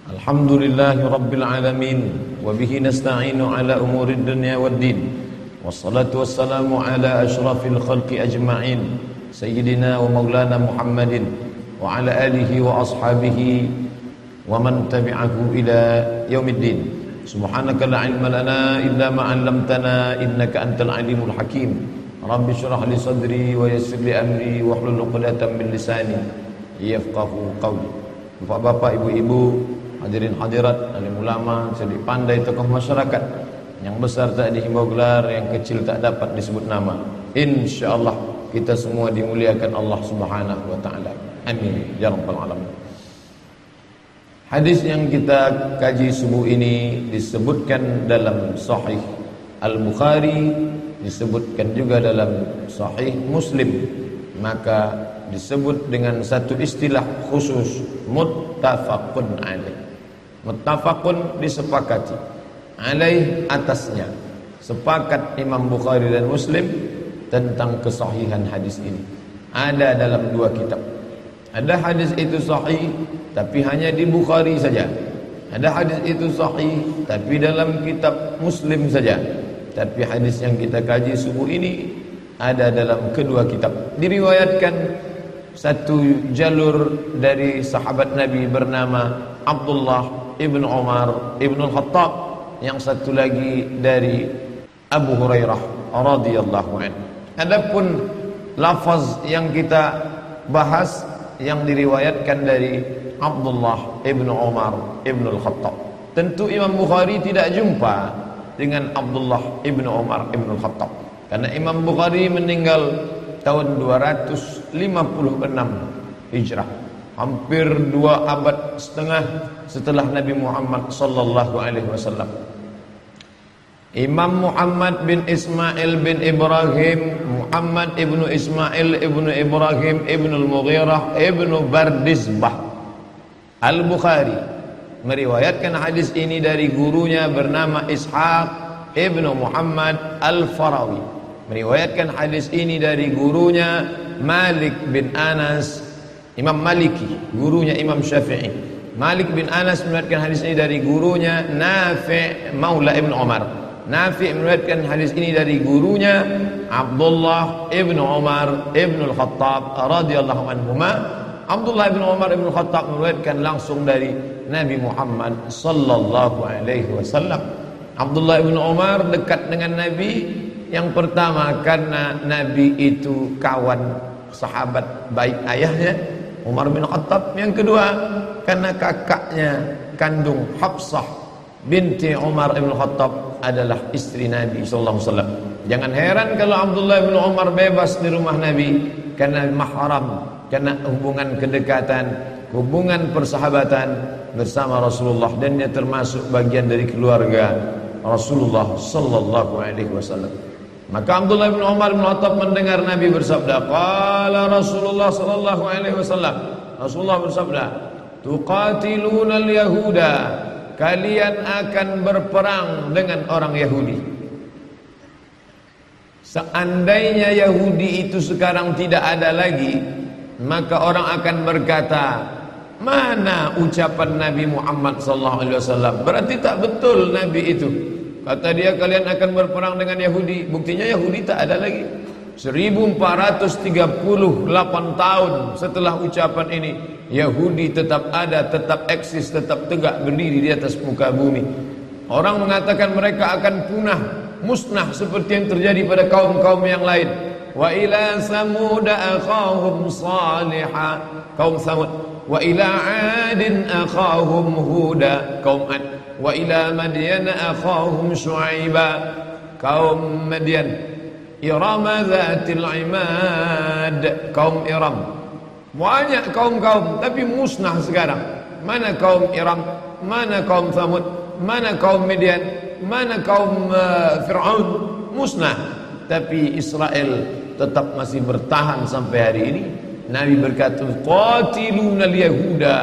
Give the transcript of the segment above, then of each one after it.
Alhamdulillahi Rabbil Alamin. Wabihi nasta'inu ala umuri dunya waddin. Wassalatu wassalamu ala ashrafil khalqi ajma'in, Sayyidina wa maulana Muhammadin wa ala alihi wa ashabihi wa man tabi'ahu ila yaumiddin. Subhanaka la ilma lana illa ma 'allamtana innaka antal alimul hakim. Rabbi shrah li sadri wa yassir li amri wahlul 'uqdatam min lisani yafqahu qawli. Bapak-bapak, ibu-ibu, hadirin hadirat, alim ulama, cerdik pandai, tokoh masyarakat, yang besar tak dihimbau gelar, yang kecil tak dapat disebut nama. Insyaallah kita semua dimuliakan Allah Subhanahu wa taala. Amin ya rabbal alamin. Hadis yang kita kaji subuh ini disebutkan dalam Sahih Al-Bukhari, disebutkan juga dalam Sahih Muslim, maka disebut dengan satu istilah khusus, muttafaqun alaih. Muttafaqun disepakati, alaih atasnya. Sepakat Imam Bukhari dan Muslim tentang kesahihan hadis ini. Ada dalam dua kitab. Ada hadis itu sahih tapi hanya di Bukhari saja. Ada hadis itu sahih tapi dalam kitab Muslim saja. Tapi hadis yang kita kaji subuh ini ada dalam kedua kitab. Diriwayatkan satu jalur dari sahabat Nabi bernama Abdullah ibn Umar ibn al-Khattab, yang satu lagi dari Abu Hurairah radhiyallahu anhu. Adapun lafaz yang kita bahas yang diriwayatkan dari Abdullah ibn Umar ibn al-Khattab, tentu Imam Bukhari tidak jumpa dengan Abdullah ibn Umar ibn al-Khattab, karena Imam Bukhari meninggal tahun 256 Hijrah, hampir 2 abad setengah setelah Nabi Muhammad sallallahu alaihi wasallam. Imam Muhammad bin Ismail bin Ibrahim, Muhammad ibnu Ismail ibnu Ibrahim ibnu al-Mughirah ibnu Bardizbah Al-Bukhari meriwayatkan hadis ini dari gurunya bernama Ishaq ibnu Muhammad Al-Farawi. Meriwayatkan hadis ini dari gurunya Malik bin Anas, Imam Maliki, gurunya Imam Syafi'i. Malik bin Anas meriwayatkan hadis ini dari gurunya Nafi' Maula ibn Umar. Nafi' meriwayatkan hadis ini dari gurunya Abdullah ibn Umar ibn al-Khattab radhiyallahu anhuma. Abdullah ibn Umar ibn al-Khattab meriwayatkan langsung dari Nabi Muhammad sallallahu alaihi wasallam. Abdullah ibn Umar dekat dengan Nabi yang pertama karena Nabi itu kawan sahabat baik ayahnya Umar bin Khattab. Yang kedua karena kakaknya kandung Hafsah binti Umar bin Khattab adalah istri Nabi sallallahu alaihi wasallam. Jangan heran kalau Abdullah bin Umar bebas di rumah Nabi karena mahram, karena hubungan kedekatan, hubungan persahabatan bersama Rasulullah, dan dia termasuk bagian dari keluarga Rasulullah sallallahu alaihi wasallam. Maka Abdullah bin Umar bin Khattab mendengar Nabi bersabda, qala Rasulullah sallallahu alaihi wasallam, Rasulullah bersabda, tuqatiluna al-yahuda, kalian akan berperang dengan orang Yahudi. Seandainya Yahudi itu sekarang tidak ada lagi, maka orang akan berkata, mana ucapan Nabi Muhammad sallallahu alaihi wasallam? Berarti tak betul Nabi itu. Kata dia kalian akan berperang dengan Yahudi. Buktinya Yahudi tak ada lagi. 1438 tahun setelah ucapan ini, Yahudi tetap ada, tetap eksis, tetap tegak berdiri di atas muka bumi. Orang mengatakan mereka akan punah, musnah seperti yang terjadi pada kaum-kaum yang lain. Wa ila Samud akhahum Salihah, kaum Samud. Wa ila Adin akhahum Huda, kaum Ad. Wa ila Madyan akhahum Syuaiba, kaum Madyan. Irama Zatil Imad, kaum Iram. Banyak kaum-kaum tapi musnah sekarang. Mana kaum Iram, mana kaum Thamud, mana kaum Madyan, mana kaum Fir'aun, musnah. Tapi Israel tetap masih bertahan sampai hari ini. Nabi berkata, qatilunal yahuda,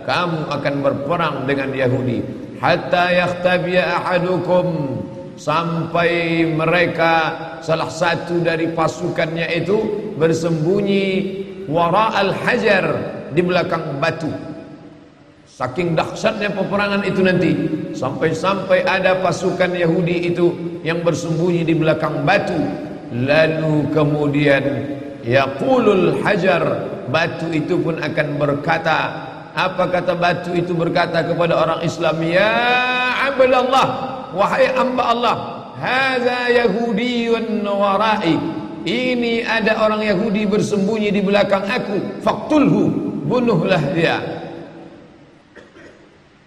kamu akan berperang dengan Yahudi, hatta yakhtabiya ahadukum, sampai mereka salah satu dari pasukannya itu bersembunyi wara al-hajar, di belakang batu. Saking dahsyatnya peperangan itu nanti, sampai-sampai ada pasukan Yahudi itu yang bersembunyi di belakang batu. Lalu kemudian yaqulul hajar, batu itu pun akan berkata, apa kata batu itu berkata kepada orang Islam? Ya abdallah, wahai hamba Allah, hadza yahudiyyun warai, ini ada orang Yahudi bersembunyi di belakang aku, faqtulhu, bunuhlah dia.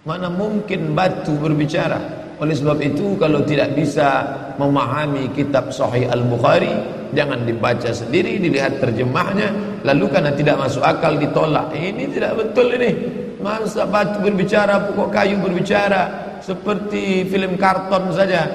Mana mungkin batu berbicara? Oleh sebab itu, kalau tidak bisa memahami kitab Sahih Al-Bukhari, jangan dibaca sendiri, dilihat terjemahnya, lalu karena tidak masuk akal ditolak. Ini tidak betul ini. Masa batu berbicara, pokok kayu berbicara, seperti film karton saja.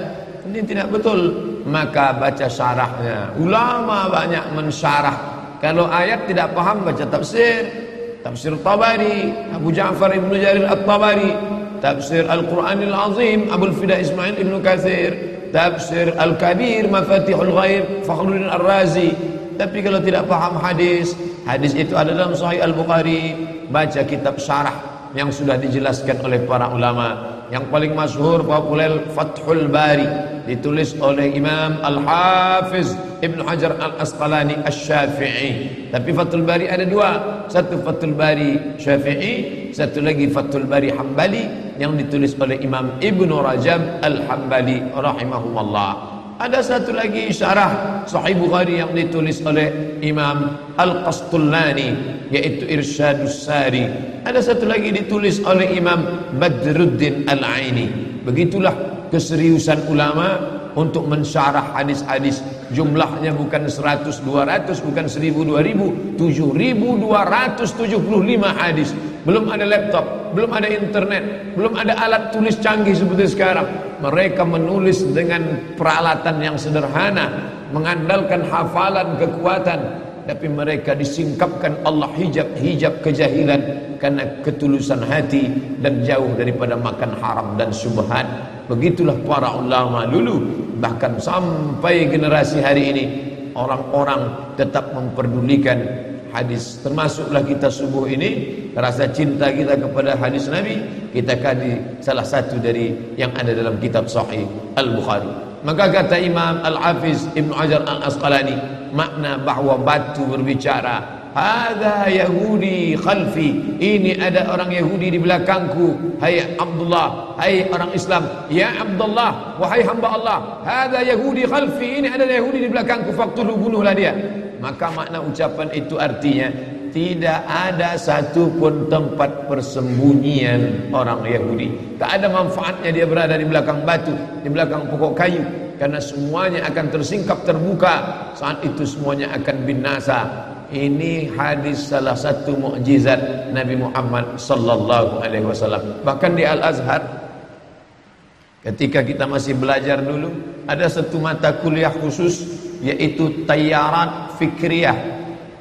Ini tidak betul. Maka baca syarahnya. Ulama banyak mensyarah. Kalau ayat tidak paham, baca tafsir. Tafsir Tabari, Abu Ja'far Ibn Jarir At-Tabari, Tafsir Al-Quranil Azim, Abul Fida Ismail Ibn Katsir, Tafsir Al-Kabir, Mafatihul Ghaib, Fakhruddin Ar-Razi. Tapi kalau tidak paham hadis, hadis itu ada dalam Sahih Al-Bukhari, baca kitab syarah yang sudah dijelaskan oleh para ulama. Yang paling masyhur populer Fathul Bari, ditulis oleh Imam Al-Hafiz Ibn Hajar Al-Asqalani Asy-Syafi'i. Tapi Fathul Bari ada dua, satu Fathul Bari Syafi'i, satu lagi Fathul Bari Hambali yang ditulis oleh Imam Ibn Rajab Al-Hambali rahimahullah. Ada satu lagi syarah Sahih Bukhari yang ditulis oleh Imam Al-Qastullani, yaitu Irsyadus Sari. Ada satu lagi ditulis oleh Imam Badruddin Al-Aini. Begitulah keseriusan ulama untuk mensyarah hadis-hadis. Jumlahnya bukan 100, 200, bukan 1000, 2000, 7275 hadis. Belum ada laptop, belum ada internet, belum ada alat tulis canggih seperti sekarang. Mereka menulis dengan peralatan yang sederhana, mengandalkan hafalan, kekuatan, tapi mereka disingkapkan Allah hijab kejahilan karena ketulusan hati dan jauh daripada makan haram dan syubhat. Begitulah para ulama dulu, bahkan sampai generasi hari ini orang-orang tetap memperdulikan hadis. Termasuklah kita subuh ini, rasa cinta kita kepada hadis Nabi kita kaji salah satu dari yang ada dalam kitab Sahih Al-Bukhari. Maka kata Imam Al-Hafiz Ibn Hajar Al-Asqalani, makna bahwa batu berbicara, hadza Yahudi khalfi, ini ada orang Yahudi di belakangku. Hai Abdullah, hai orang Islam, ya Abdullah, wahai hamba Allah, hadza Yahudi khalfi, ini ada Yahudi di belakangku, faqtulu, bunuhlah dia. Maka makna ucapan itu artinya tidak ada satupun tempat persembunyian orang Yahudi. Tak ada manfaatnya dia berada di belakang batu, di belakang pokok kayu, karena semuanya akan tersingkap terbuka. Saat itu semuanya akan binasa. Ini hadis salah satu mukjizat Nabi Muhammad sallallahu alaihi wasallam. Bahkan di Al-Azhar, ketika kita masih belajar dulu, ada satu mata kuliah khusus, yaitu Tayyarat Fikriyah.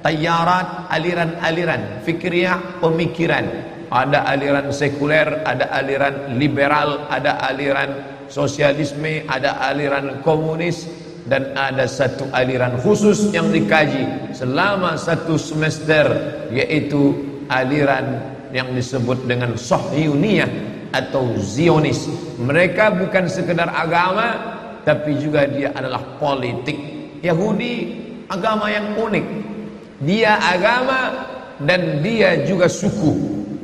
Tayyarat, aliran-aliran, Fikriyah, pemikiran. Ada aliran sekuler, ada aliran liberal, ada aliran sosialisme, ada aliran komunis, dan ada satu aliran khusus yang dikaji selama satu semester, yaitu aliran yang disebut dengan Sahyuniyah atau Zionis. Mereka bukan sekedar agama, tapi juga dia adalah politik. Yahudi agama yang unik, dia agama dan dia juga suku.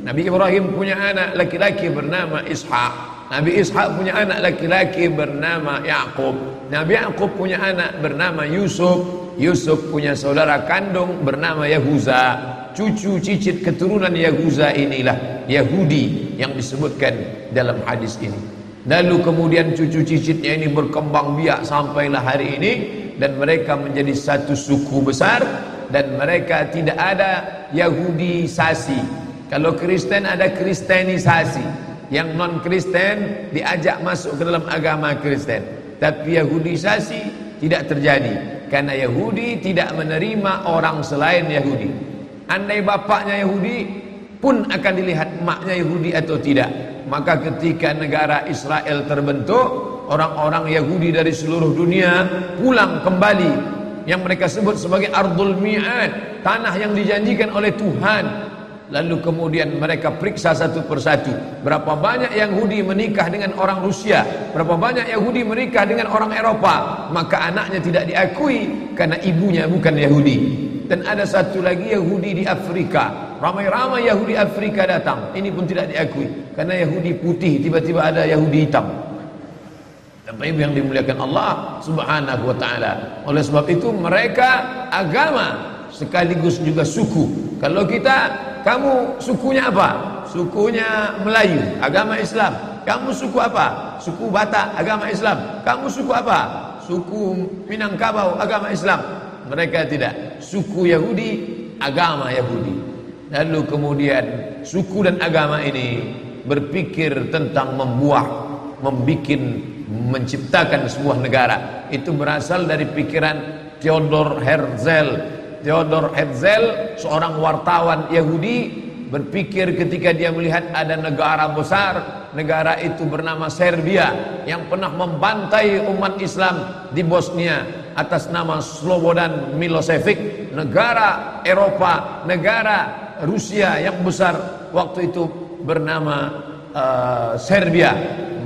Nabi Ibrahim punya anak laki-laki bernama Ishak, Nabi Ishak punya anak laki-laki bernama Yakub, Nabi Yakub punya anak bernama Yusuf, Yusuf punya saudara kandung bernama Yahuza. Cucu cicit keturunan Yahuza inilah Yahudi yang disebutkan dalam hadis ini. Lalu kemudian cucu cicitnya ini berkembang biak sampailah hari ini, dan mereka menjadi satu suku besar, dan mereka tidak ada Yahudisasi. Kalau Kristen ada Kristenisasi, yang non Kristen diajak masuk ke dalam agama Kristen. Tapi Yahudisasi tidak terjadi, karena Yahudi tidak menerima orang selain Yahudi. Andai bapaknya Yahudi pun akan dilihat maknya Yahudi atau tidak. Maka ketika negara Israel terbentuk, orang-orang Yahudi dari seluruh dunia pulang kembali, yang mereka sebut sebagai Ardul Mi'ad, tanah yang dijanjikan oleh Tuhan. Lalu kemudian mereka periksa satu persatu. Berapa banyak Yahudi menikah dengan orang Rusia, berapa banyak Yahudi menikah dengan orang Eropa. Maka anaknya tidak diakui karena ibunya bukan Yahudi. Dan ada satu lagi Yahudi di Afrika, ramai-ramai Yahudi Afrika datang, ini pun tidak diakui karena Yahudi putih, tiba-tiba ada Yahudi hitam. Bapak Ibu yang dimuliakan Allah Subhanahu wa taala. Oleh sebab itu mereka agama sekaligus juga suku. Kalau kita, kamu sukunya apa? Sukunya Melayu, agama Islam. Kamu suku apa? Suku Batak, agama Islam. Kamu suku apa? Suku Minangkabau, agama Islam. Mereka tidak. Suku Yahudi, agama Yahudi. Lalu kemudian suku dan agama ini berpikir tentang menciptakan sebuah negara. Itu berasal dari pikiran Theodor Herzl. Theodor Herzl, seorang wartawan Yahudi, berpikir ketika dia melihat ada negara besar, negara itu bernama Serbia, yang pernah membantai umat Islam di Bosnia atas nama Slobodan Milosevic. Negara Eropa, negara Rusia yang besar waktu itu bernama Serbia.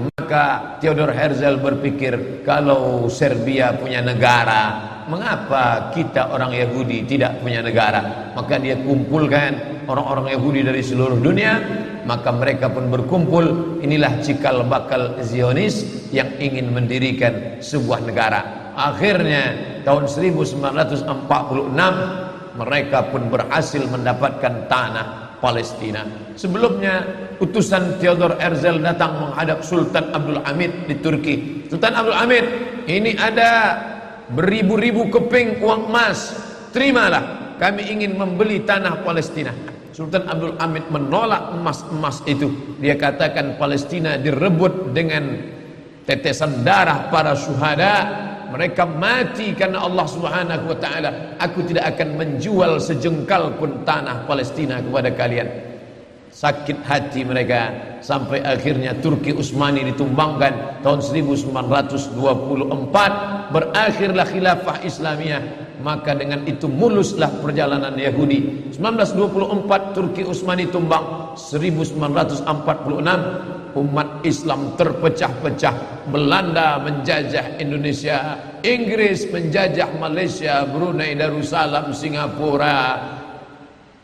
Maka Theodor Herzl berpikir, kalau Serbia punya negara, mengapa kita orang Yahudi tidak punya negara? Maka dia kumpulkan orang-orang Yahudi dari seluruh dunia. Maka mereka pun berkumpul. Inilah cikal bakal Zionis yang ingin mendirikan sebuah negara. Akhirnya tahun 1946 mereka pun berhasil mendapatkan tanah Palestina. Sebelumnya utusan Theodor Herzl datang menghadap Sultan Abdul Hamid di Turki. Sultan Abdul Hamid, ini ada beribu-ribu keping uang emas, terimalah, kami ingin membeli tanah Palestina. Sultan Abdul Hamid menolak emas-emas itu. Dia katakan Palestina direbut dengan tetesan darah para syuhada. Mereka mati karena Allah Subhanahu wa taala. Aku tidak akan menjual sejengkal pun tanah Palestina kepada kalian. Sakit hati mereka sampai akhirnya Turki Utsmani ditumbangkan tahun 1924. Berakhirlah khilafah Islamiyah. Maka dengan itu muluslah perjalanan Yahudi. 1924 Turki Utsmani tumbang. 1946 umat Islam terpecah-pecah. Belanda menjajah Indonesia, Inggris menjajah Malaysia, Brunei Darussalam, Singapura,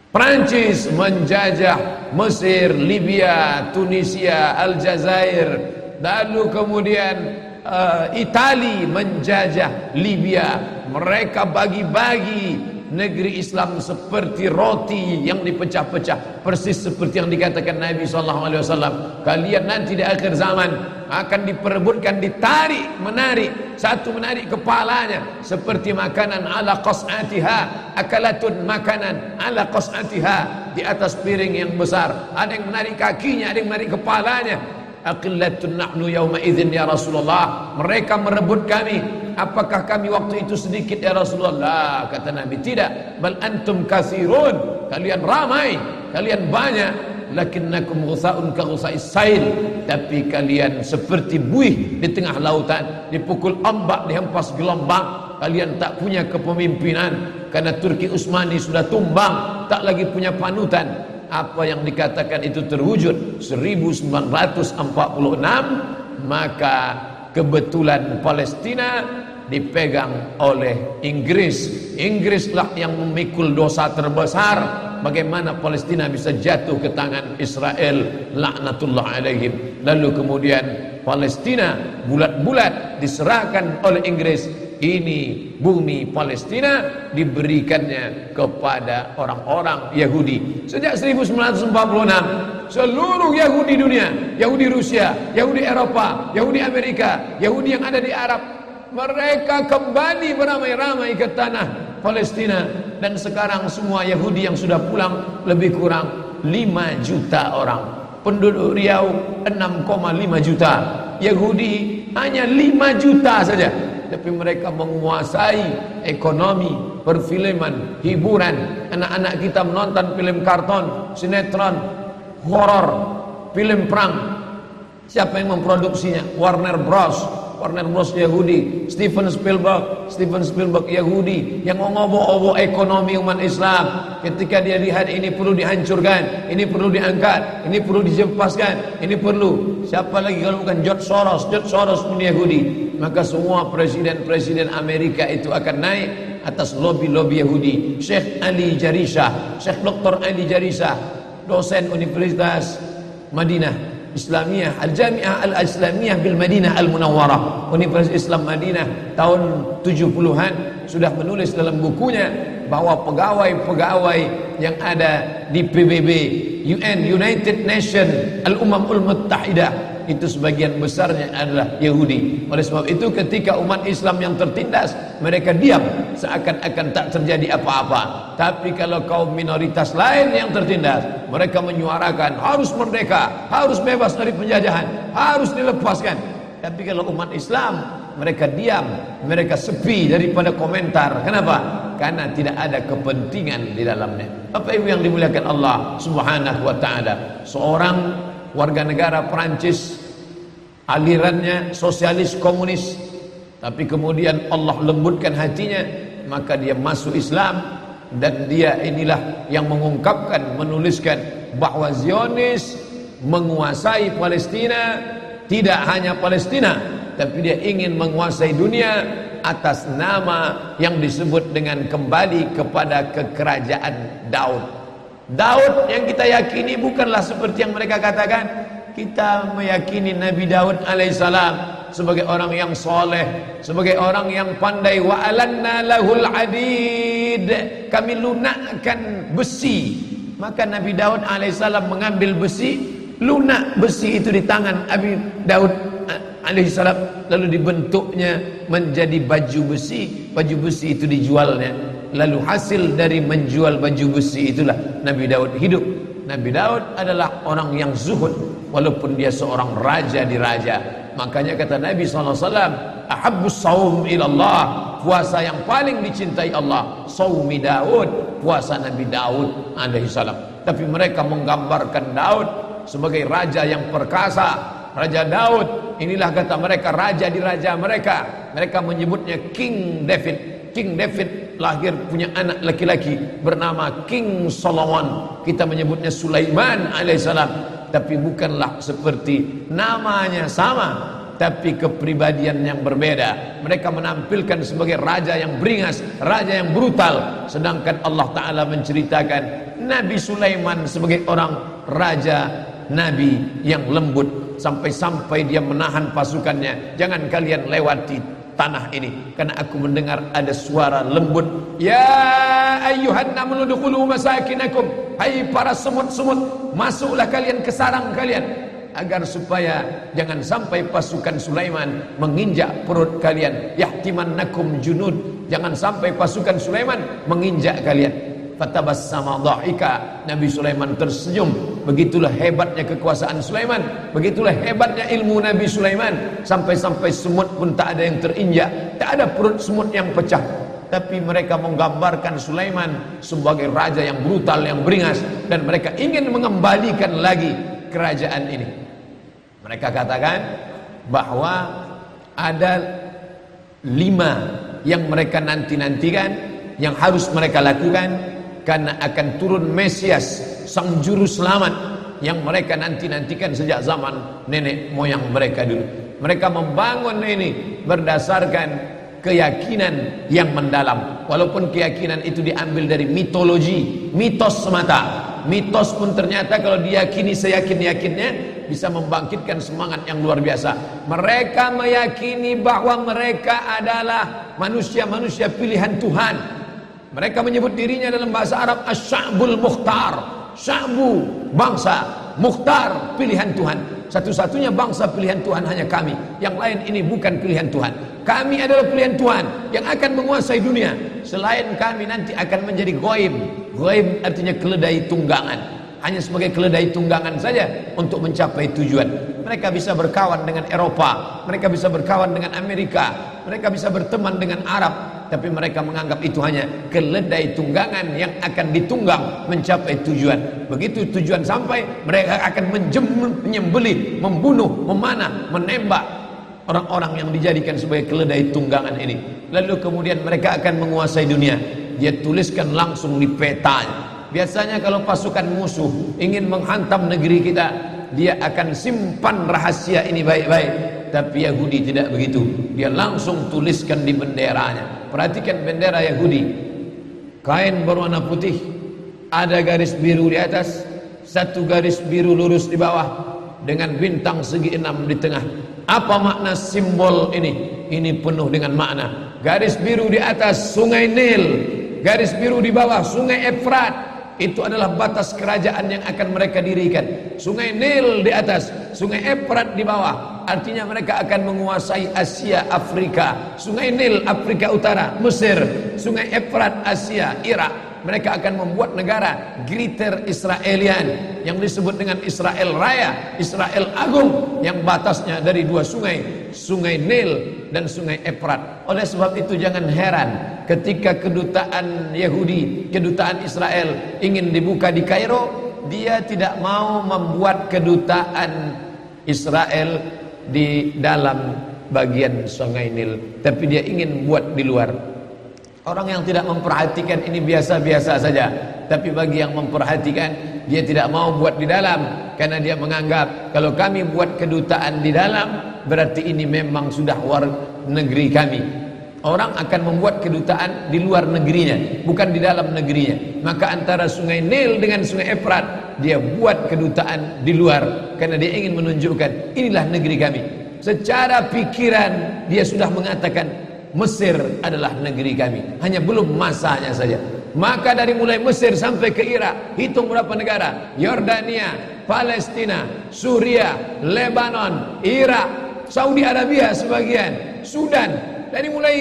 Prancis menjajah Mesir, Libya, Tunisia, Aljazair. Lalu kemudian Itali menjajah Libya. Mereka bagi-bagi negeri Islam seperti roti yang dipecah-pecah, persis seperti yang dikatakan Nabi SAW. Kalian nanti di akhir zaman akan diperebutkan, ditarik, menarik, satu menarik kepalanya seperti makanan ala qas'atiha, akalatun makanan ala qas'atiha, di atas piring yang besar. Ada yang menarik kakinya, ada yang menarik kepalanya. Aqillatun nahnu yawma idzin ya Rasulullah. Mereka merebut kami. Apakah kami waktu itu sedikit ya Rasulullah? Kata Nabi, tidak. Bal antum katsirun. Kalian ramai, kalian banyak. Lakinnakum ghusaun ka ghusais sail. Tapi kalian seperti buih di tengah lautan, dipukul ombak, dihempas gelombang. Kalian tak punya kepemimpinan karena Turki Utsmani sudah tumbang, tak lagi punya panutan. Apa yang dikatakan itu terwujud 1946. Maka kebetulan Palestina dipegang oleh Inggris. Inggrislah yang memikul dosa terbesar. Bagaimana Palestina bisa jatuh ke tangan Israel, laknatullah alaihim. Lalu kemudian Palestina bulat-bulat diserahkan oleh Inggris. Ini bumi Palestina diberikannya kepada orang-orang Yahudi. Sejak 1946 seluruh Yahudi dunia, Yahudi Rusia, Yahudi Eropa, Yahudi Amerika, Yahudi yang ada di Arab, mereka kembali beramai-ramai ke tanah Palestina. Dan sekarang semua Yahudi yang sudah pulang lebih kurang 5 juta orang. Penduduk Riau 6,5 juta. Yahudi hanya 5 juta saja. Tapi mereka menguasai ekonomi, perfilman, hiburan. Anak-anak kita menonton film karton, sinetron, horor, film perang. Siapa yang memproduksinya? Warner Bros. Warner Bros Yahudi, Steven Spielberg Yahudi yang mengobok-obok ekonomi umat Islam. Ketika dia lihat ini perlu dihancurkan, ini perlu diangkat, ini perlu dijempaskan, ini perlu. Siapa lagi kalau bukan George Soros pun Yahudi. Maka semua presiden-presiden Amerika itu akan naik atas lobby-lobby Yahudi. Syekh Dr. Ali Jarisah, dosen Universitas Madinah Islamiyah, Al-Jami'ah Al-Islamiyah bil Madinah Al-Munawwarah, Universitas Islam Madinah, tahun 70-an sudah menulis dalam bukunya bahwa pegawai-pegawai yang ada di PBB, United Nations, Al-Umamul Muttahidah, itu sebagian besarnya adalah Yahudi. Oleh sebab itu ketika umat Islam yang tertindas, mereka diam seakan-akan tak terjadi apa-apa. Tapi kalau kaum minoritas lain yang tertindas, mereka menyuarakan harus merdeka, harus bebas dari penjajahan, harus dilepaskan. Tapi kalau umat Islam, mereka diam, mereka sepi daripada komentar. Kenapa? Karena tidak ada kepentingan di dalamnya. Apa itu yang dimuliakan Allah Subhanahu wa taala? Seorang warga negara Perancis, alirannya sosialis komunis, tapi kemudian Allah lembutkan hatinya, maka dia masuk Islam, dan dia inilah yang mengungkapkan, menuliskan bahwa Zionis menguasai Palestina, tidak hanya Palestina, tapi dia ingin menguasai dunia atas nama yang disebut dengan kembali kepada kekerajaan Daud. Daud yang kita yakini bukanlah seperti yang mereka katakan. Kita meyakini Nabi Daud alaihissalam sebagai orang yang soleh, sebagai orang yang pandai. Wa alanna lahul adid, kami lunakkan besi. Maka Nabi Daud alaihissalam mengambil besi, lunak besi itu di tangan Nabi Daud alaihissalam, lalu dibentuknya menjadi baju besi. Baju besi itu dijualnya, lalu hasil dari menjual baju besi itulah Nabi Daud hidup. Nabi Daud adalah orang yang zuhud, walaupun dia seorang raja di raja. Makanya kata Nabi SAW, ahabbus saum ilallah, puasa yang paling dicintai Allah, saumi Daud, puasa Nabi Daud alaihissalam. Tapi mereka menggambarkan Daud sebagai raja yang perkasa. Raja Daud, inilah kata mereka raja di raja mereka. Mereka menyebutnya King David. King David lahir punya anak laki-laki bernama King Solomon. Kita menyebutnya Sulaiman alaihissalam. Tapi bukanlah seperti namanya sama, tapi kepribadian yang berbeda. Mereka menampilkan sebagai raja yang beringas, raja yang brutal. Sedangkan Allah Ta'ala menceritakan Nabi Sulaiman sebagai orang raja, nabi yang lembut, sampai-sampai dia menahan pasukannya. Jangan kalian lewati tanah ini, karena aku mendengar ada suara lembut. Ya ayyuhan amanu dukhulu masakinakum, hai para semut-semut, masuklah kalian ke sarang kalian, agar supaya jangan sampai pasukan Sulaiman menginjak perut kalian. Yahtimannakum junud, jangan sampai pasukan Sulaiman menginjak kalian. Fatabassama dhahika, Nabi Sulaiman tersenyum. Begitulah hebatnya kekuasaan Sulaiman, begitulah hebatnya ilmu Nabi Sulaiman. Sampai-sampai semut pun tak ada yang terinjak, tak ada perut semut yang pecah. Tapi mereka menggambarkan Sulaiman sebagai raja yang brutal, yang beringas, dan mereka ingin mengembalikan lagi kerajaan ini. Mereka katakan bahwa ada 5 yang mereka nanti-nantikan, yang harus mereka lakukan, karena akan turun Mesias, sang juru selamat, yang mereka nanti-nantikan sejak zaman nenek moyang mereka dulu. Mereka membangun ini berdasarkan keyakinan yang mendalam. Walaupun keyakinan itu diambil dari mitologi, mitos semata. Mitos pun ternyata kalau diyakini seyakin-yakinnya bisa membangkitkan semangat yang luar biasa. Mereka meyakini bahwa mereka adalah manusia-manusia pilihan Tuhan. Mereka menyebut dirinya dalam bahasa Arab Asy-Sya'bul Mukhtar. Sya'bu, bangsa, Mukhtar, pilihan Tuhan. Satu-satunya bangsa pilihan Tuhan hanya kami. Yang lain ini bukan pilihan Tuhan. Kami adalah pilihan Tuhan yang akan menguasai dunia. Selain kami nanti akan menjadi ghaib. Ghaib artinya keledai tunggangan. Hanya sebagai keledai tunggangan saja untuk mencapai tujuan. Mereka bisa berkawan dengan Eropa, mereka bisa berkawan dengan Amerika, mereka bisa berteman dengan Arab, tapi mereka menganggap itu hanya keledai tunggangan yang akan ditunggang mencapai tujuan. Begitu tujuan sampai, mereka akan menyembelih, membunuh, memanah, menembak orang-orang yang dijadikan sebagai keledai tunggangan ini. Lalu kemudian mereka akan menguasai dunia. Dia tuliskan langsung di petanya. Biasanya kalau pasukan musuh ingin menghantam negeri kita, dia akan simpan rahasia ini baik-baik. Tapi Yahudi tidak begitu. Dia langsung tuliskan di benderanya. Perhatikan bendera Yahudi. Kain berwarna putih, ada garis biru di atas, satu garis biru lurus di bawah, dengan bintang segi 6 di tengah. Apa makna simbol ini? Ini penuh dengan makna. Garis biru di atas sungai Nil, garis biru di bawah sungai Efrat. Itu adalah batas kerajaan yang akan mereka dirikan. Sungai Nil di atas, sungai Efrat di bawah. Artinya mereka akan menguasai Asia, Afrika. Sungai Nil Afrika Utara, Mesir. Sungai Efrat Asia, Irak. Mereka akan membuat negara Greater Israelian yang disebut dengan Israel Raya, Israel Agung, yang batasnya dari dua sungai, sungai Nil dan sungai Efrat. Oleh sebab itu jangan heran ketika kedutaan Yahudi, kedutaan Israel ingin dibuka di Kairo, dia tidak mau membuat kedutaan Israel di dalam bagian sungai Nil, tapi dia ingin buat di luar. Orang yang tidak memperhatikan ini biasa-biasa saja. Tapi bagi yang memperhatikan, dia tidak mau buat di dalam. Karena dia menganggap, kalau kami buat kedutaan di dalam, berarti ini memang sudah war negeri kami. Orang akan membuat kedutaan di luar negerinya, bukan di dalam negerinya. Maka antara sungai Nil dengan sungai Efrat, dia buat kedutaan di luar. Karena dia ingin menunjukkan, inilah negeri kami. Secara pikiran, dia sudah mengatakan, Mesir adalah negeri kami, hanya belum masanya saja. Maka dari mulai Mesir sampai ke Irak, hitung berapa negara: Yordania, Palestina, Suria, Lebanon, Irak, Saudi Arabia sebagian, Sudan. Dari mulai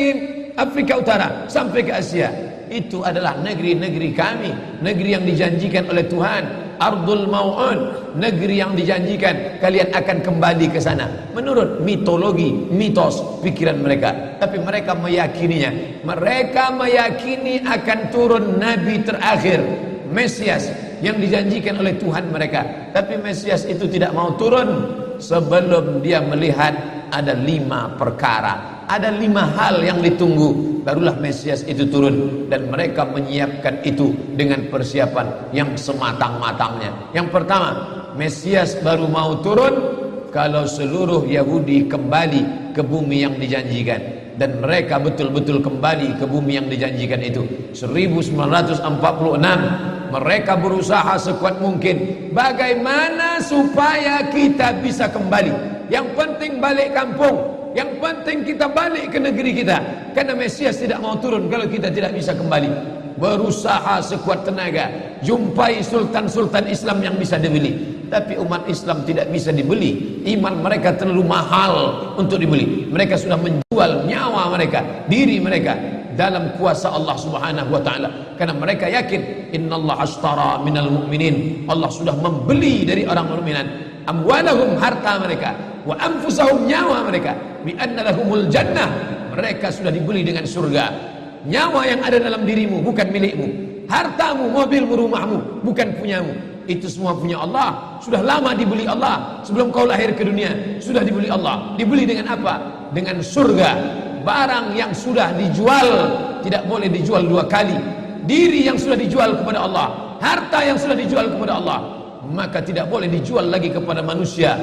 Afrika Utara sampai ke Asia, itu adalah negeri-negeri kami, negeri yang dijanjikan oleh Tuhan. Ardul Mau'un, negeri yang dijanjikan kalian akan kembali ke sana. Menurut mitologi, mitos, pikiran mereka. Tapi mereka meyakininya. Mereka meyakini akan turun Nabi terakhir, Mesias, yang dijanjikan oleh Tuhan mereka. Tapi Mesias itu tidak mau turun sebelum dia melihat ada 5 perkara. Ada 5 hal yang ditunggu, barulah Mesias itu turun. Dan mereka menyiapkan itu dengan persiapan yang sematang-matangnya. Yang pertama, Mesias baru mau turun kalau seluruh Yahudi kembali ke bumi yang dijanjikan. Dan mereka betul-betul kembali ke bumi yang dijanjikan itu. 1946 mereka berusaha sekuat mungkin, bagaimana supaya kita bisa kembali. Yang penting balik kampung, yang penting kita balik ke negeri kita. Karena Mesias tidak mau turun kalau kita tidak bisa kembali. Berusaha sekuat tenaga, jumpai sultan-sultan Islam yang bisa dibeli. Tapi umat Islam tidak bisa dibeli. Iman mereka terlalu mahal untuk dibeli. Mereka sudah menjual nyawa mereka, diri mereka dalam kuasa Allah Subhanahu wa taala. Karena mereka yakin, innallaha ashtara minal mu'minin, Allah sudah membeli dari orang mukminin amwalahum, harta mereka, wa anfusahum, nyawa mereka, bi anna lahumul jannah, mereka sudah dibeli dengan surga. Nyawa yang ada dalam dirimu bukan milikmu, hartamu, mobilmu, rumahmu bukan punyamu. Itu semua punya Allah. Sudah lama dibeli Allah. Sebelum kau lahir ke dunia sudah dibeli Allah. Dibeli dengan apa? Dengan surga. Barang yang sudah dijual tidak boleh dijual 2 kali. Diri yang sudah dijual kepada Allah, harta yang sudah dijual kepada Allah, maka tidak boleh dijual lagi kepada manusia.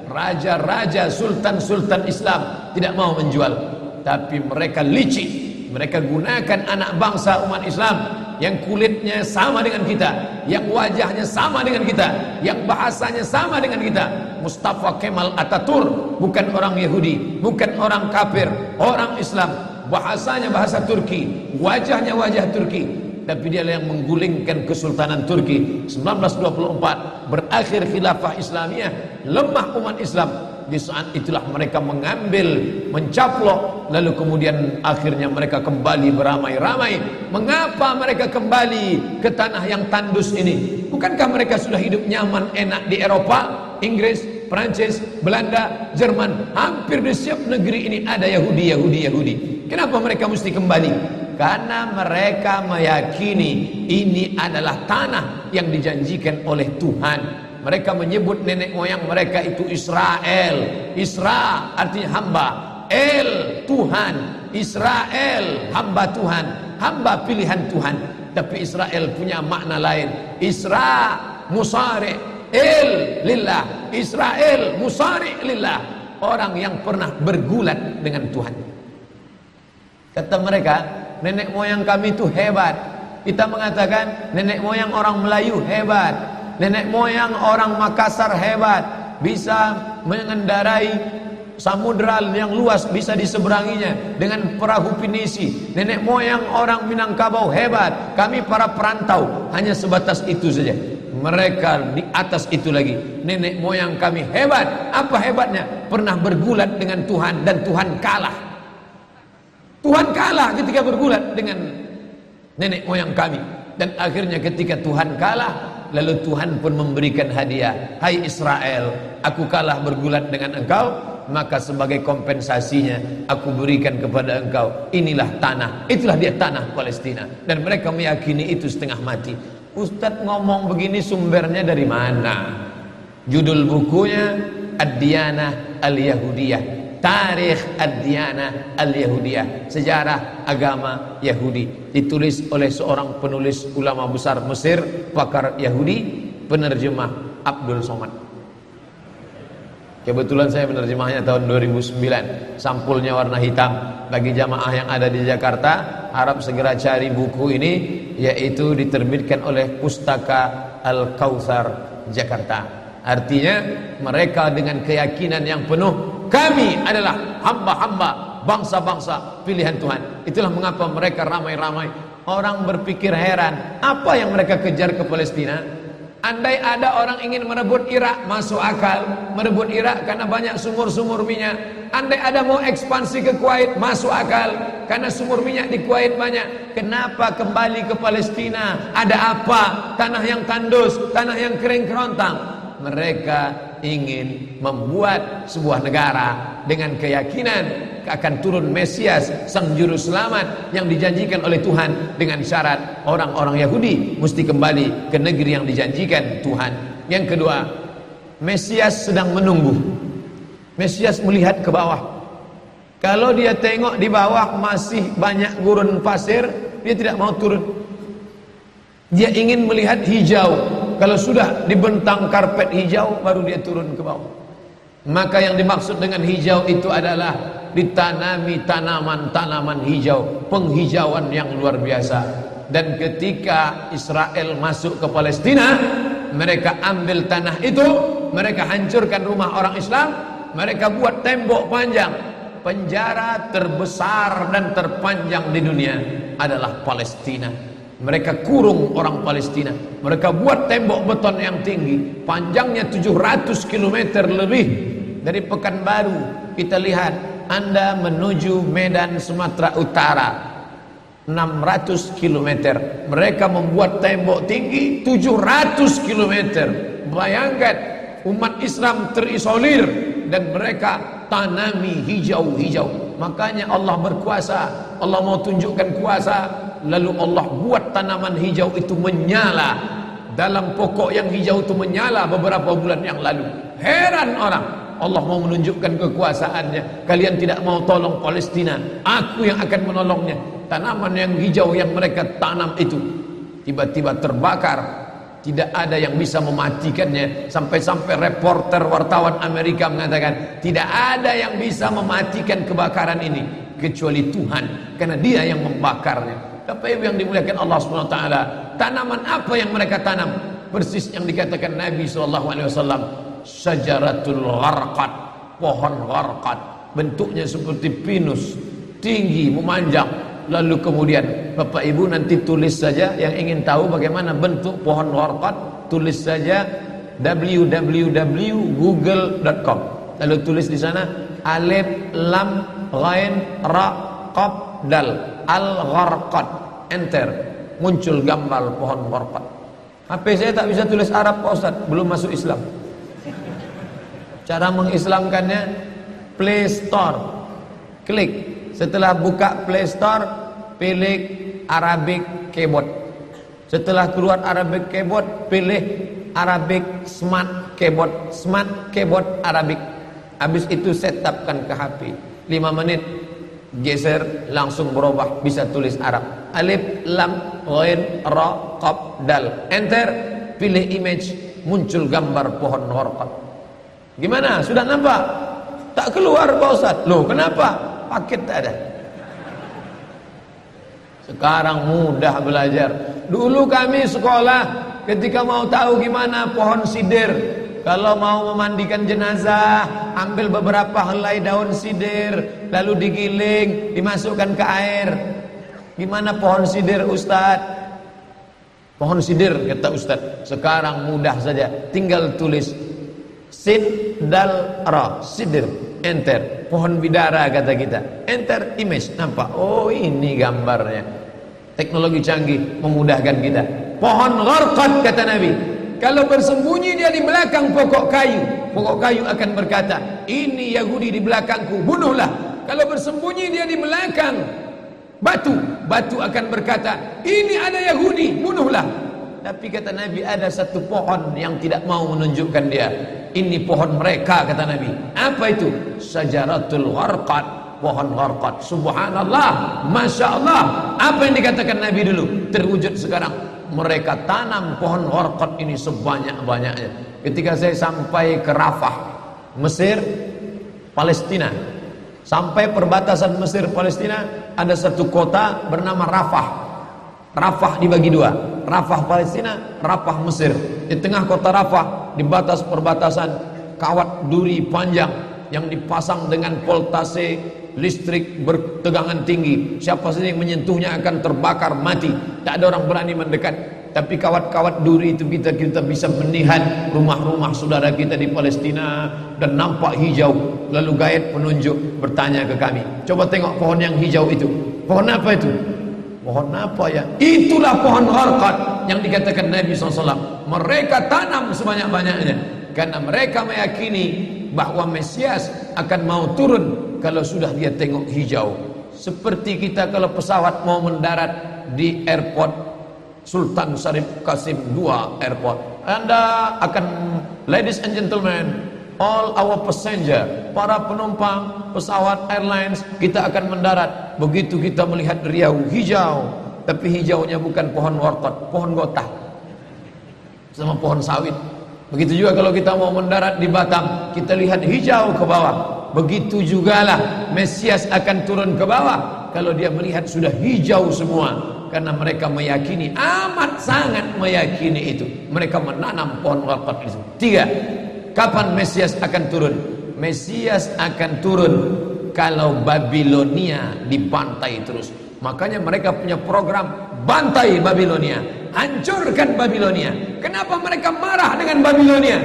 Raja-raja, sultan-sultan Islam tidak mau menjual. Tapi mereka licik. Mereka gunakan anak bangsa umat Islam yang kulitnya sama dengan kita, yang wajahnya sama dengan kita, yang bahasanya sama dengan kita. Mustafa Kemal Atatürk bukan orang Yahudi, bukan orang kafir, orang Islam. Bahasanya bahasa Turki, wajahnya wajah Turki. Tapi dia yang menggulingkan kesultanan Turki. 1924 berakhir khilafah Islamiyah, lemah umat Islam. Di saat itulah mereka mengambil, mencaplok, lalu kemudian akhirnya mereka kembali beramai-ramai. Mengapa mereka kembali ke tanah yang tandus ini? Bukankah mereka sudah hidup nyaman, enak di Eropa, Inggris, Prancis, Belanda, Jerman? Hampir di setiap negeri ini ada Yahudi. Kenapa mereka mesti kembali? Karena mereka meyakini ini adalah tanah yang dijanjikan oleh Tuhan. Mereka menyebut nenek moyang mereka itu Israel. Isra artinya hamba, El Tuhan. Israel hamba Tuhan, hamba pilihan Tuhan. Tapi Israel punya makna lain. Isra musari El lillah. Israel musari lillah, orang yang pernah bergulat dengan Tuhan. Kata mereka, nenek moyang kami itu hebat. Kita mengatakan nenek moyang orang Melayu hebat, nenek moyang orang Makassar hebat, bisa mengendarai samudra yang luas, bisa diseberanginya dengan perahu pinisi. Nenek moyang orang Minangkabau hebat, kami para perantau hanya sebatas itu saja. Mereka di atas itu lagi, nenek moyang kami hebat. Apa hebatnya? Pernah bergulat dengan Tuhan dan Tuhan kalah. Tuhan kalah ketika bergulat dengan nenek moyang kami. Dan akhirnya ketika Tuhan kalah, lalu Tuhan pun memberikan hadiah. Hai Israel, aku kalah bergulat dengan engkau, maka sebagai kompensasinya aku berikan kepada engkau inilah tanah. Itulah dia tanah Palestina. Dan mereka meyakini itu setengah mati. Ustadz ngomong begini sumbernya dari mana? Judul bukunya Ad-Diyanah Al-Yahudiyah, Tarikh Ad-Diyanah Al-Yahudiyah, sejarah agama Yahudi, ditulis oleh seorang penulis ulama besar Mesir, pakar Yahudi, penerjemah Abdul Somad. Kebetulan saya menerjemahnya tahun 2009. Sampulnya warna hitam. Bagi jamaah yang ada di Jakarta, harap segera cari buku ini, yaitu diterbitkan oleh Pustaka Al-Kautsar Jakarta. Artinya mereka dengan keyakinan yang penuh, kami adalah hamba-hamba bangsa-bangsa pilihan Tuhan. Itulah mengapa mereka ramai-ramai. Orang berpikir heran, apa yang mereka kejar ke Palestina? Andai ada orang ingin merebut Irak, masuk akal. Merebut Irak karena banyak sumur-sumur minyak. Andai ada mau ekspansi ke Kuwait, masuk akal, karena sumur minyak di Kuwait banyak. Kenapa kembali ke Palestina? Ada apa? Tanah yang tandus, tanah yang kering kerontang. Mereka ingin membuat sebuah negara dengan keyakinan akan turun Mesias, sang juru selamat yang dijanjikan oleh Tuhan, dengan syarat orang-orang Yahudi mesti kembali ke negeri yang dijanjikan Tuhan. Yang kedua, Mesias sedang menunggu. Mesias melihat ke bawah. Kalau dia tengok di bawah masih banyak gurun pasir, dia tidak mau turun. Dia ingin melihat hijau. Kalau sudah dibentang karpet hijau, baru dia turun ke bawah. Maka yang dimaksud dengan hijau itu adalah ditanami tanaman-tanaman hijau, penghijauan yang luar biasa. Dan ketika Israel masuk ke Palestina, mereka ambil tanah itu, mereka hancurkan rumah orang Islam, mereka buat tembok panjang. Penjara terbesar dan terpanjang di dunia adalah Palestina. Mereka kurung orang Palestina. Mereka buat tembok beton yang tinggi, panjangnya 700 km lebih. Dari Pekanbaru kita lihat, Anda menuju Medan Sumatera Utara 600 km. Mereka membuat tembok tinggi 700 km. Bayangkan, umat Islam terisolir dan mereka tanami hijau-hijau. Makanya Allah berkuasa. Allah mau tunjukkan kuasa, lalu Allah buat tanaman hijau itu menyala. Dalam pokok yang hijau itu menyala beberapa bulan yang lalu. Heran orang, Allah mau menunjukkan kekuasaannya. Kalian tidak mau tolong Palestina, aku yang akan menolongnya. Tanaman yang hijau yang mereka tanam itu tiba-tiba terbakar. Tidak ada yang bisa mematikannya. Sampai-sampai reporter wartawan Amerika mengatakan, tidak ada yang bisa mematikan kebakaran ini kecuali Tuhan, karena Dia yang membakarnya. Bapak Ibu yang dimuliakan Allah SWT, tanaman apa yang mereka tanam? Persis yang dikatakan Nabi SAW, Syajaratul Gharqad, pohon gharqad, bentuknya seperti pinus, tinggi, memanjang. Lalu kemudian Bapak Ibu nanti tulis saja, yang ingin tahu bagaimana bentuk pohon gharqad, tulis saja www.google.com. Lalu tulis di sana alif lam ghain ra qaf dal al-gharqad, enter, muncul gambar pohon gharqad. HP saya tak bisa tulis Arab Pak Ustaz, belum masuk Islam. Cara mengislamkannya, Play Store, klik. Setelah buka Play Store, pilih Arabic Keyboard. Setelah keluar Arabic Keyboard, pilih Arabic smart keyboard Arabic. Habis itu setupkan ke HP. 5 menit geser langsung berubah, bisa tulis Arab. Alif, lam, ghain, ra, qaf, dal. Enter, pilih image, muncul gambar pohon warqat. Gimana? Sudah nampak? Tak keluar Pak Ustaz. Loh, kenapa? Paket tak ada. Sekarang mudah belajar. Dulu kami sekolah ketika mau tahu gimana pohon sidir, kalau mau memandikan jenazah, ambil beberapa helai daun sidir, lalu digiling, dimasukkan ke air. Gimana pohon sidir Ustaz? Pohon sidir kata Ustaz. Sekarang mudah saja, tinggal tulis sin dal ra, sidir, enter. Pohon bidara kata kita, enter image, nampak. Oh, ini gambarnya. Teknologi canggih memudahkan kita. Pohon gharqad kata Nabi, kalau bersembunyi dia di belakang pokok kayu akan berkata, ini Yahudi di belakangku, bunuhlah. Kalau bersembunyi dia di belakang batu akan berkata, ini ada Yahudi, bunuhlah. Tapi kata Nabi, ada satu pohon yang tidak mau menunjukkan dia. Ini pohon mereka kata Nabi. Apa itu? Syajaratul gharqad, pohon gharqad. Subhanallah, Masya Allah. Apa yang dikatakan Nabi dulu terwujud sekarang. Mereka tanam pohon gharqad ini sebanyak-banyaknya. Ketika saya sampai ke Rafah, Mesir, Palestina, sampai perbatasan Mesir Palestina, ada satu kota bernama Rafah. Rafah dibagi dua, Rafah Palestina, Rafah Mesir. Di tengah kota Rafah, di batas perbatasan, kawat duri panjang yang dipasang dengan voltase listrik bertegangan tinggi. Siapa saja yang menyentuhnya akan terbakar mati. Tak ada orang berani mendekat. Tapi kawat-kawat duri itu kita bisa melihat rumah-rumah saudara kita di Palestina dan nampak hijau. Lalu gaib penunjuk bertanya ke kami, coba tengok pohon yang hijau itu. Pohon apa itu? Pohon apa ya? Itulah pohon gharqad yang dikatakan Nabi SAW. Mereka tanam sebanyak-banyaknya karena mereka meyakini bahwa Mesias akan mau turun kalau sudah dia tengok hijau. Seperti kita kalau pesawat mau mendarat di airport Sultan Syarif Qasim II airport, Anda akan, ladies and gentlemen, all our passenger, para penumpang pesawat airlines, kita akan mendarat. Begitu kita melihat riau hijau, tapi hijaunya bukan pohon warqad, pohon gotah sama pohon sawit. Begitu juga kalau kita mau mendarat di Batam, kita lihat hijau ke bawah. Begitu jugalah Mesias akan turun ke bawah kalau dia melihat sudah hijau semua. Karena mereka meyakini, amat sangat meyakini itu. Mereka menanam pohon warqad itu. 3. Kapan Mesias akan turun? Mesias akan turun kalau Babilonia dibantai terus. Makanya mereka punya program bantai Babilonia, hancurkan Babilonia. Kenapa mereka marah dengan Babilonia?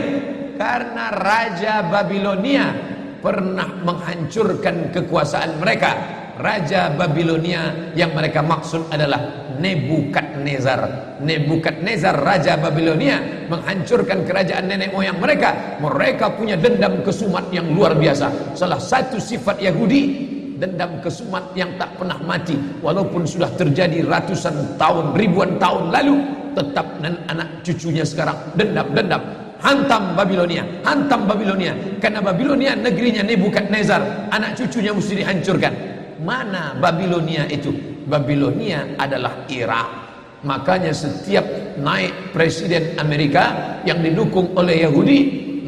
Karena Raja Babilonia pernah menghancurkan kekuasaan mereka. Raja Babilonia yang mereka maksud adalah Nebukadnezar. Nebukadnezar Raja Babilonia menghancurkan kerajaan nenek moyang mereka. Mereka punya dendam kesumat yang luar biasa. Salah satu sifat Yahudi, dendam kesumat yang tak pernah mati. Walaupun sudah terjadi ratusan tahun, ribuan tahun lalu, tetap anak cucunya sekarang dendam. Hantam Babilonia, hantam Babilonia. Karena Babilonia negerinya Nebukadnezar, anak cucunya mesti dihancurkan. Mana Babilonia itu? Babilonia adalah Irak. Makanya setiap naik presiden Amerika yang didukung oleh Yahudi,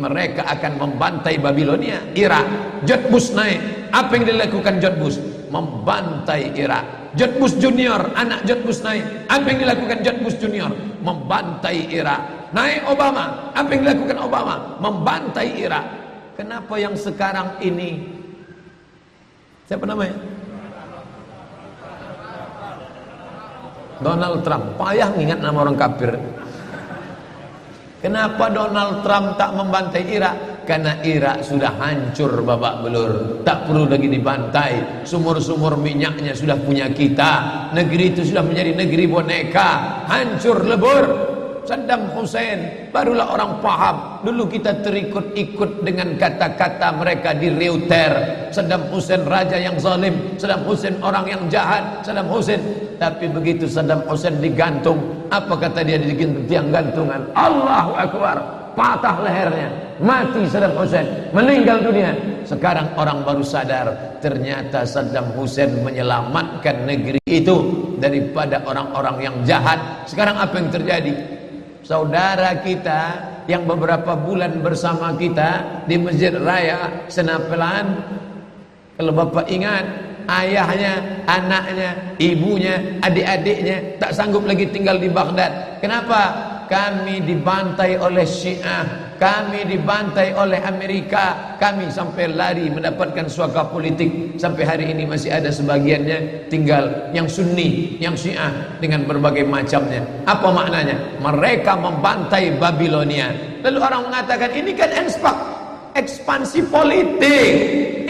mereka akan membantai Babilonia, Irak. George Bush naik, apa yang dilakukan George Bush? Membantai Irak. George Bush Junior, anak George Bush naik, apa yang dilakukan George Bush Junior? Membantai Irak. Naik Obama, apa yang dilakukan Obama? Membantai Irak. Kenapa yang sekarang ini, siapa namanya? Donald Trump. Payah ngingat nama orang kafir. Kenapa Donald Trump tak membantai Irak? Karena Irak sudah hancur babak belur, tak perlu lagi dibantai. Sumur-sumur minyaknya sudah punya kita. Negeri itu sudah menjadi negeri boneka, hancur lebur. Saddam Hussein barulah orang paham. Dulu kita terikut-ikut dengan kata-kata mereka di Reuter. Saddam Hussein raja yang zalim, Saddam Hussein orang yang jahat, Saddam Hussein. Tapi begitu Saddam Hussein digantung, apa kata dia di tiang gantungan? Allahu Akbar, patah lehernya, mati Saddam Hussein, meninggal dunia. Sekarang orang baru sadar, ternyata Saddam Hussein menyelamatkan negeri itu daripada orang-orang yang jahat. Sekarang apa yang terjadi? Saudara kita yang beberapa bulan bersama kita di Masjid Raya Senapelan, kalau Bapak ingat, ayahnya, anaknya, ibunya, adik-adiknya tak sanggup lagi tinggal di Baghdad. Kenapa? Kami dibantai oleh Syiah, kami dibantai oleh Amerika, kami sampai lari mendapatkan suaka politik. Sampai hari ini masih ada sebagiannya tinggal yang Sunni, yang Syiah dengan berbagai macamnya. Apa maknanya? Mereka membantai Babilonia. Lalu orang mengatakan ini kan ekspansi politik,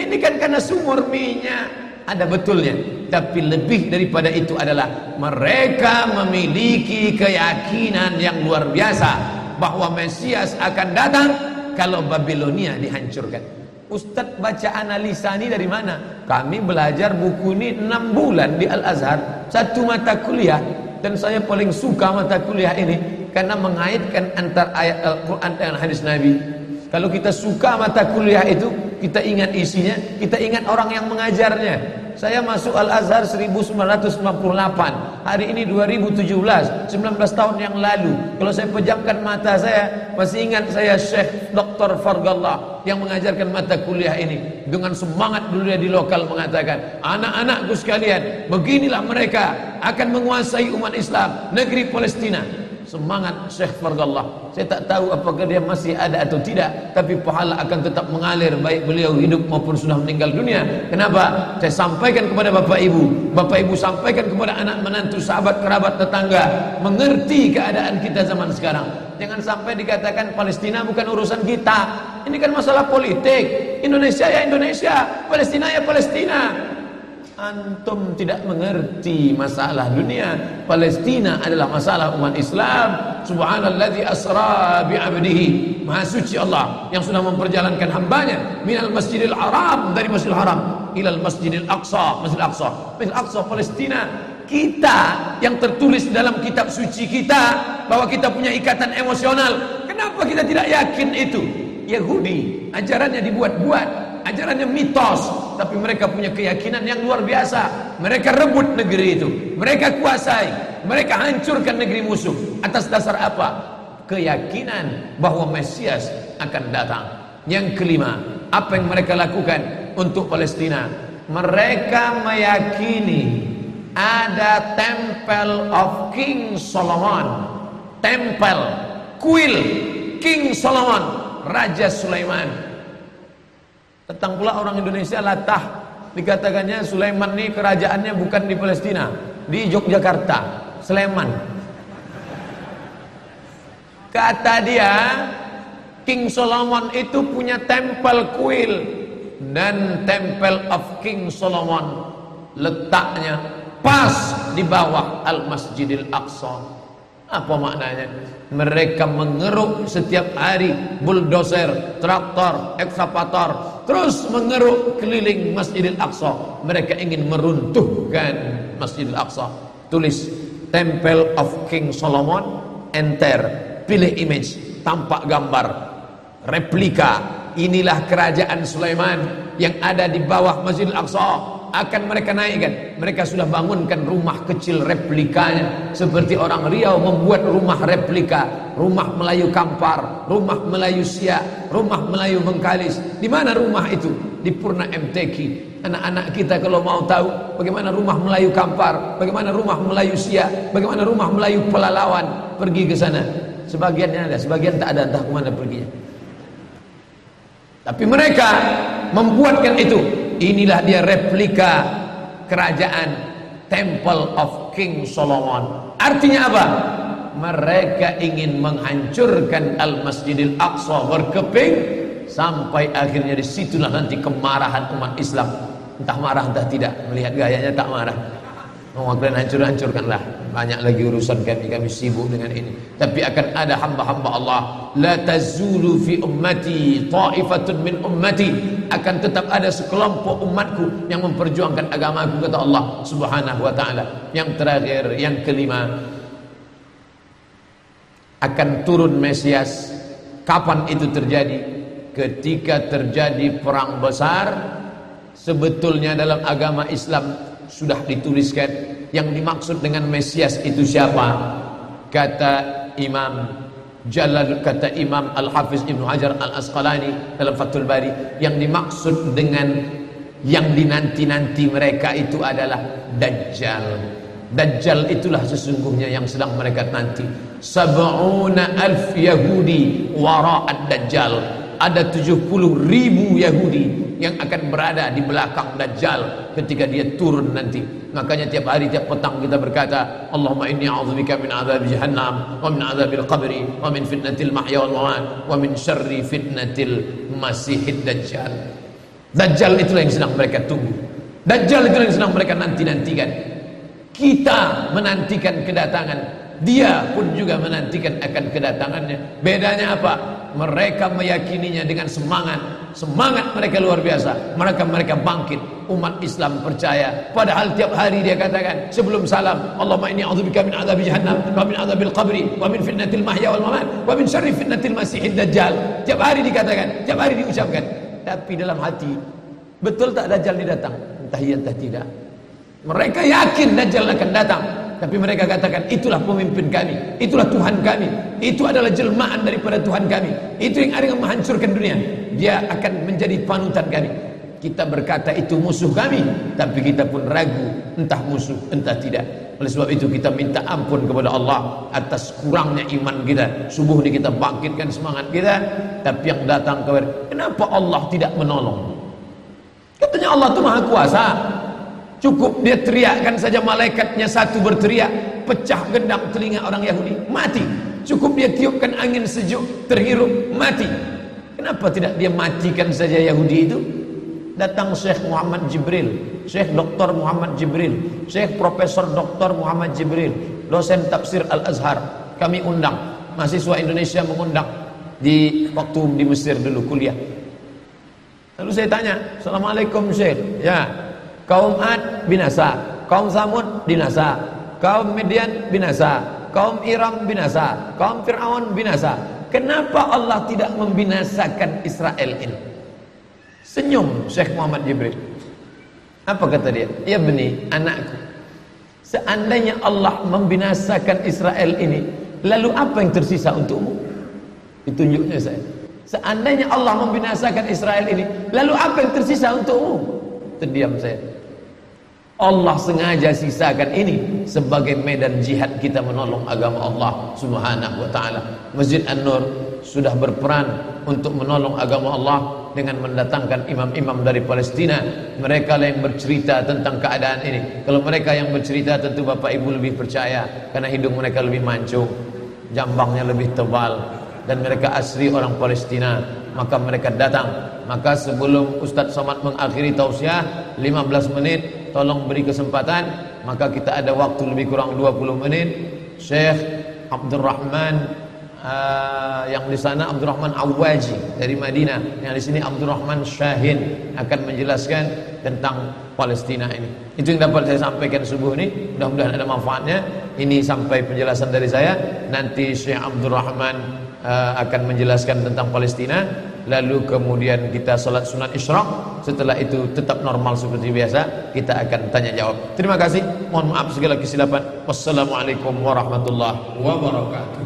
ini kan karena sumur minyak. Ada betulnya, tapi lebih daripada itu adalah mereka memiliki keyakinan yang luar biasa bahwa Mesias akan datang kalau Babilonia dihancurkan. Ustadz baca analisa ini dari mana? Kami belajar buku ini 6 bulan di Al-Azhar, 1 mata kuliah, dan saya paling suka mata kuliah ini karena mengaitkan antara ayat Al-Quran dengan hadis Nabi. Kalau kita suka mata kuliah itu, kita ingat isinya, kita ingat orang yang mengajarnya. Saya masuk Al-Azhar 1998, hari ini 2017, 19 tahun yang lalu. Kalau saya pejamkan mata saya, masih ingat saya Syekh Dr. Fargallah yang mengajarkan mata kuliah ini. Dengan semangat dulu dia di lokal mengatakan, anak-anakku sekalian, beginilah mereka akan menguasai umat Islam, negeri Palestina. Semangat Syekh Fargallah. Saya tak tahu apakah dia masih ada atau tidak, tapi pahala akan tetap mengalir baik beliau hidup maupun sudah meninggal dunia. Kenapa? Saya sampaikan kepada Bapak Ibu sampaikan kepada anak menantu, sahabat, kerabat, tetangga, mengerti keadaan kita zaman sekarang. Jangan sampai dikatakan Palestina bukan urusan kita. Ini kan masalah politik. Indonesia ya Indonesia, Palestina ya Palestina. Antum tidak mengerti masalah dunia. Palestina adalah masalah umat Islam. Subhanalladzi asra bi'abdihi, maha suci Allah yang sudah memperjalankan hambanya minal masjidil haram, dari masjidil haram ilal masjidil aqsa, masjidil aqsa, masjidil aqsa Palestina. Kita yang tertulis dalam kitab suci kita bahwa kita punya ikatan emosional, kenapa kita tidak yakin itu? Yahudi ajarannya dibuat-buat, ajarannya mitos, tapi mereka punya keyakinan yang luar biasa. Mereka rebut negeri itu, mereka kuasai, mereka hancurkan negeri musuh. Atas dasar apa? Keyakinan bahwa Mesias akan datang. Yang kelima, apa yang mereka lakukan untuk Palestina? Mereka meyakini ada Temple of King Solomon, tempel, kuil King Solomon, Raja Sulaiman. Tentang pula orang Indonesia latah, dikatakannya Sulaiman ini kerajaannya bukan di Palestina, di Yogyakarta, Sleman. Kata dia, King Solomon itu punya tempel kuil, dan Temple of King Solomon letaknya pas di bawah Al-Masjidil Aqsa. Apa maknanya? Mereka mengeruk setiap hari bulldozer, traktor, ekskavator, terus mengeruk keliling Masjidil Aqsa. Mereka ingin meruntuhkan Masjidil Aqsa. Tulis Temple of King Solomon, enter, pilih image, tampak gambar, replika. Inilah kerajaan Sulaiman yang ada di bawah Masjidil Aqsa. Akan mereka naikkan. Mereka sudah bangunkan rumah kecil replikanya, seperti orang Riau membuat rumah replika, rumah Melayu Kampar, rumah Melayu Siak, rumah Melayu Bengkalis. Di mana rumah itu? Di Purna MTQ. Anak-anak kita kalau mau tahu bagaimana rumah Melayu Kampar, bagaimana rumah Melayu Siak, bagaimana rumah Melayu Pelalawan, pergi ke sana. Sebagiannya ada, sebagian tak ada, entah kemana perginya. Tapi mereka membuatkan itu. Inilah dia replika kerajaan Temple of King Solomon. Artinya apa? Mereka ingin menghancurkan Al-Masjidil Aqsa berkeping, sampai akhirnya disitulah nanti kemarahan umat Islam. Entah marah entah tidak, melihat gayanya tak marah. Kalian hancur-hancurkanlah. Banyak lagi urusan kami sibuk dengan ini. Tapi akan ada hamba-hamba Allah la tazulu fi ummati ta'ifatun min ummati, akan tetap ada sekelompok umatku yang memperjuangkan agamaku, kata Allah Subhanahu wa taala. Yang terakhir, yang kelima, akan turun Mesias. Kapan itu terjadi? Ketika terjadi perang besar. Sebetulnya dalam agama Islam sudah dituliskan yang dimaksud dengan Mesias itu siapa. Kata Imam Al-Hafiz Ibnu Hajar Al-Asqalani dalam Fathul Bari, yang dimaksud dengan yang dinanti-nanti mereka itu adalah Dajjal. Dajjal itulah sesungguhnya yang sedang mereka nanti. 70,000 Yahudi wara'ad Dajjal. Ada 70.000 Yahudi yang akan berada di belakang Dajjal ketika dia turun nanti. Makanya tiap hari, tiap petang kita berkata, Allahumma inni a'udzubika min adzabi jahannam wa min adzabil qabri wa min fitnatil mahya wal mamat wa min syarri fitnatil masihid Dajjal. Dajjal itulah yang sedang mereka tunggu. Dajjal itulah yang sedang mereka nanti-nantikan. Kita menantikan kedatangan, dia pun juga menantikan akan kedatangannya. Bedanya apa? Mereka meyakininya dengan semangat. Semangat mereka luar biasa. Mereka bangkit. Umat Islam percaya. Padahal tiap hari dia katakan sebelum salam, Allahumma inni a'udzubika min adzabi jahannam wa min adzabil qabri wa min fitnatil mahya wal mamat wa min syarri fitnatil masihid Dajjal. Tiap hari dikatakan, tiap hari diucapkan. Tapi dalam hati, betul tak Dajjal ini datang? Entah iya entah tidak. Mereka yakin Dajjal akan datang, tapi mereka katakan itulah pemimpin kami, itulah Tuhan kami, itu adalah jelmaan daripada Tuhan kami, itu yang akan menghancurkan dunia, dia akan menjadi panutan kami. Kita berkata itu musuh kami, tapi kita pun ragu entah musuh entah tidak. Oleh sebab itu kita minta ampun kepada Allah atas kurangnya iman kita. Subuh ini kita bangkitkan semangat kita, tapi yang datang kenapa Allah tidak menolong? Katanya Allah itu maha kuasa. Cukup dia teriakkan saja, malaikatnya satu berteriak, pecah gendang telinga orang Yahudi, mati. Cukup dia tiupkan angin sejuk, terhirup, mati. Kenapa tidak dia matikan saja Yahudi itu? Datang Syekh Muhammad Jibril, Syekh Dr. Muhammad Jibril, Syekh Profesor Dr. Muhammad Jibril, dosen tafsir Al-Azhar. Kami undang, mahasiswa Indonesia mengundang di waktu di Mesir dulu kuliah. Lalu saya tanya, Assalamualaikum Syekh. Ya, kaum Ad binasa, kaum Samud binasa, kaum Midian binasa, kaum Iram binasa, kaum Fir'aun binasa. Kenapa Allah tidak membinasakan Israel ini? Senyum Syekh Muhammad Jibril. Apa kata dia? Ya beni, anakku, seandainya Allah membinasakan Israel ini, lalu apa yang tersisa untukmu? Ditunjuknya saya. Seandainya Allah membinasakan Israel ini, lalu apa yang tersisa untukmu? Terdiam saya. Allah sengaja sisakan ini sebagai medan jihad kita menolong agama Allah Subhanahu wa taala. Masjid An-Nur sudah berperan untuk menolong agama Allah dengan mendatangkan imam-imam dari Palestina. Mereka yang bercerita tentang keadaan ini. Kalau mereka yang bercerita, tentu Bapak Ibu lebih percaya, karena hidung mereka lebih mancung, jambangnya lebih tebal, dan mereka asli orang Palestina. Maka mereka datang. Maka sebelum Ustadz Somad mengakhiri tausiah 15 menit, tolong beri kesempatan. Maka kita ada waktu lebih kurang 20 menit. Syekh Abdurrahman yang di sana Abdurrahman Awaji dari Madinah, yang di sini Abdurrahman Syahin akan menjelaskan tentang Palestina ini. Itu yang dapat saya sampaikan subuh ini. Mudah-mudahan ada manfaatnya. Ini sampai penjelasan dari saya. Nanti Syekh Abdurrahman akan menjelaskan tentang Palestina. Lalu kemudian kita salat sunat isyraq. Setelah itu tetap normal seperti biasa. Kita akan tanya jawab. Terima kasih. Mohon maaf segala kesilapan. Wassalamualaikum warahmatullahi wabarakatuh.